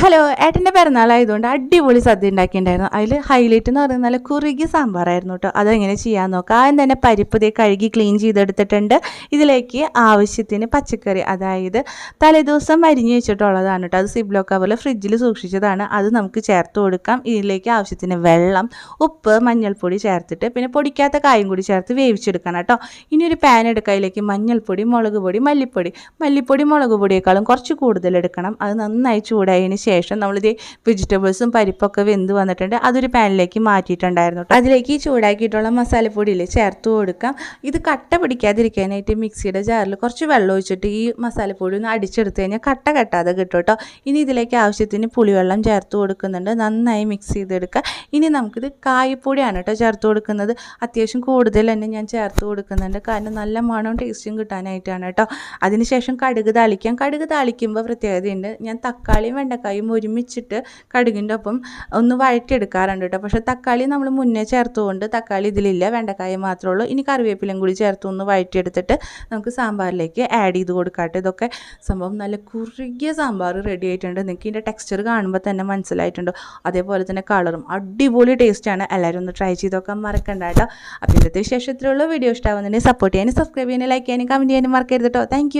Hello, ഏട്ടൻ്റെ പിറന്നാളായതുകൊണ്ട് അടിപൊളി സദ്യ ഉണ്ടാക്കിയിട്ടുണ്ടായിരുന്നു. അതിൽ ഹൈലൈറ്റ് എന്ന് പറയുന്നത് നല്ല കുറുകിയ സാമ്പാറായിരുന്നു കേട്ടോ. അതെങ്ങനെ ചെയ്യാൻ നോക്കാം. ആദ്യം തന്നെ പരിപ്പ് ദേ കഴുകി ക്ലീൻ ചെയ്തെടുത്തിട്ടുണ്ട്. ഇതിലേക്ക് ആവശ്യത്തിന് പച്ചക്കറി, അതായത് തലേദിവസം അരിഞ്ഞ് വെച്ചിട്ടുള്ളതാണ് കേട്ടോ. അത് സിബ്ലോ കവറിൽ ഫ്രിഡ്ജിൽ സൂക്ഷിച്ചതാണ്. അത് നമുക്ക് ചേർത്ത് കൊടുക്കാം. ഇതിലേക്ക് ആവശ്യത്തിന് വെള്ളം, ഉപ്പ്, മഞ്ഞൾപ്പൊടി ചേർത്തിട്ട് പിന്നെ പൊടിക്കാത്ത കായും കൂടി ചേർത്ത് വേവിച്ചെടുക്കണം കേട്ടോ. ഇനി ഒരു പാൻ എടുക്കുക. അതിലേക്ക് മഞ്ഞൾപ്പൊടി, മുളക് പൊടി, മല്ലിപ്പൊടി മുളക് പൊടിയേക്കാളും കുറച്ച് കൂടുതൽ എടുക്കണം. അത് നന്നായി ചൂടായതിന് ശേഷം നമ്മളിത് വെജിറ്റബിൾസും പരിപ്പൊക്കെ വെന്ത് വന്നിട്ടുണ്ട്. അതൊരു പാനിലേക്ക് മാറ്റിയിട്ടുണ്ടായിരുന്നു. അതിലേക്ക് ചൂടാക്കിയിട്ടുള്ള മസാലപ്പൊടിയിൽ ചേർത്ത് കൊടുക്കാം. ഇത് കട്ട പിടിക്കാതിരിക്കാനായിട്ട് മിക്സിയുടെ ജാറിൽ കുറച്ച് വെള്ളം ഒഴിച്ചിട്ട് ഈ മസാലപ്പൊടി ഒന്ന് അടിച്ചെടുത്ത് കഴിഞ്ഞാൽ കട്ട കെട്ടാതെ കിട്ടും കേട്ടോ. ഇനി ഇതിലേക്ക് ആവശ്യത്തിന് പുളിവെള്ളം ചേർത്ത് കൊടുക്കുന്നുണ്ട്. നന്നായി മിക്സ് ചെയ്തെടുക്കുക. ഇനി നമുക്കിത് കായപ്പൊടിയാണ് കേട്ടോ ചേർത്ത് കൊടുക്കുന്നത്. അത്യാവശ്യം കൂടുതൽ തന്നെ ഞാൻ ചേർത്ത് കൊടുക്കുന്നുണ്ട്, കാരണം നല്ല മണവും ടേസ്റ്റും കിട്ടാനായിട്ടാണ് കേട്ടോ. അതിനുശേഷം കടുക് താളിക്കാം. കടുക് താളിക്കുമ്പോൾ പ്രത്യേകതയുണ്ട്. ഞാൻ തക്കാളിയും വെണ്ടക്കായും ഒരുമിച്ചിട്ട് കടുകിൻ്റെ ഒപ്പം ഒന്ന് വഴറ്റിയെടുക്കാറുണ്ട് കേട്ടോ. പക്ഷേ തക്കാളി നമ്മൾ മുന്നേ ചേർത്തുകൊണ്ട് തക്കാളി ഇതിലില്ല, വെണ്ടക്കായ മാത്രമേ ഉള്ളൂ. ഇനി കറിവേപ്പിലയും കൂടി ചേർത്ത് ഒന്ന് വഴറ്റിയെടുത്തിട്ട് നമുക്ക് സാമ്പാറിലേക്ക് ആഡ് ചെയ്ത് കൊടുക്കാട്ടെ. ഇതൊക്കെ സംഭവം നല്ല കുറുകിയ സാമ്പാർ റെഡി ആയിട്ടുണ്ട്. നിങ്ങൾക്ക് ഇതിൻ്റെ ടെക്സ്ചർ കാണുമ്പോൾ തന്നെ മനസ്സിലായിട്ടുണ്ടോ. അതേപോലെ തന്നെ കളറും അടിപൊളി ടേസ്റ്റാണ്. എല്ലാവരും ഒന്ന് ട്രൈ ചെയ്ത് നോക്കാൻ മറക്കണ്ട കേട്ടോ. അപ്പോൾ ഇന്നത്തെ വിശേഷത്തിലുള്ള വീഡിയോ ഇഷ്ടമാകുന്നുണ്ടെങ്കിൽ സപ്പോർട്ട് ചെയ്യാനും സബ്സ്ക്രൈബ് ചെയ്യാനും ലൈക്ക് ചെയ്യാനും കമൻറ്റ് ചെയ്യാനും മറക്കരുത് കേട്ടോ. താങ്ക്